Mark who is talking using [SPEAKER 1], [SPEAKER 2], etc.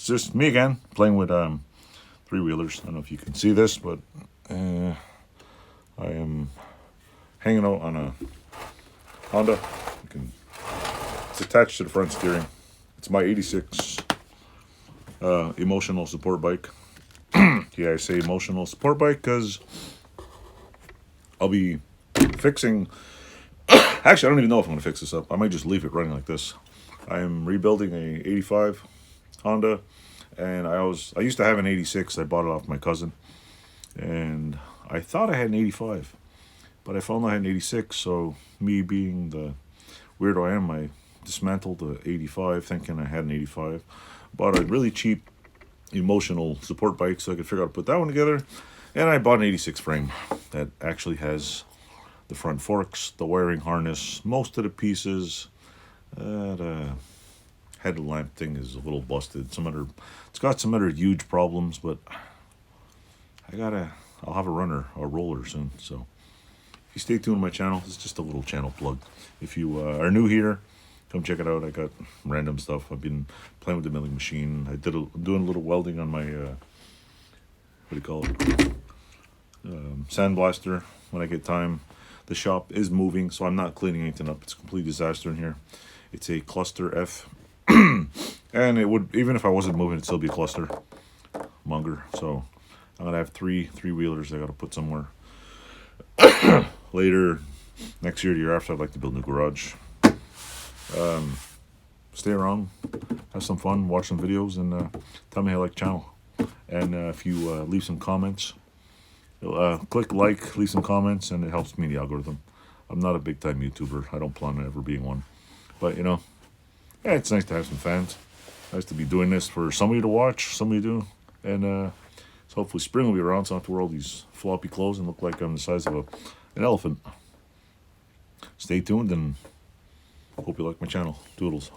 [SPEAKER 1] just me again, playing with three-wheelers. I don't know if you can see this, but I am hanging out on a Honda. It's attached to the front steering. It's my 86 emotional support bike. Yeah, I say emotional support bike because I'll be fixing... Actually, I don't even know if I'm going to fix this up. I might just leave it running like this. I am rebuilding a 85 Honda, and I used to have an 86. I bought it off my cousin, and I thought I had an 85, but I found I had an 86. So me being the weirdo I am, I dismantled the 85 thinking I had an 85. Bought a really cheap emotional support bike so I could figure out how to put that one together, and I bought an 86 frame that actually has the front forks, the wiring harness, most of the pieces. The headlamp thing is a little busted. It's got some other huge problems, but I'll have a roller soon. So if you stay tuned to my channel, it's just a little channel plug. If you are new here, come check it out. I got random stuff. I've been playing with the milling machine. I'm doing a little welding on my what do you call it? Sandblaster when I get time. The shop is moving, so I'm not cleaning anything up. It's a complete disaster in here. It's a cluster F, and it would, even if I wasn't moving, it'd still be a cluster monger. So I'm gonna have three-wheelers I gotta put somewhere. Later, next year, the year after, I'd like to build a new garage. Stay around, have some fun, watch some videos, and tell me how you like the channel. And if you leave some comments, click like, leave some comments, and it helps me in the algorithm. I'm not a big-time YouTuber. I don't plan on ever being one. But, you know, yeah, it's nice to have some fans. Nice to be doing this for somebody to watch, somebody to do. And so hopefully spring will be around, so I don't have to wear all these floppy clothes and look like I'm the size of an elephant. Stay tuned, and hope you like my channel. Doodles.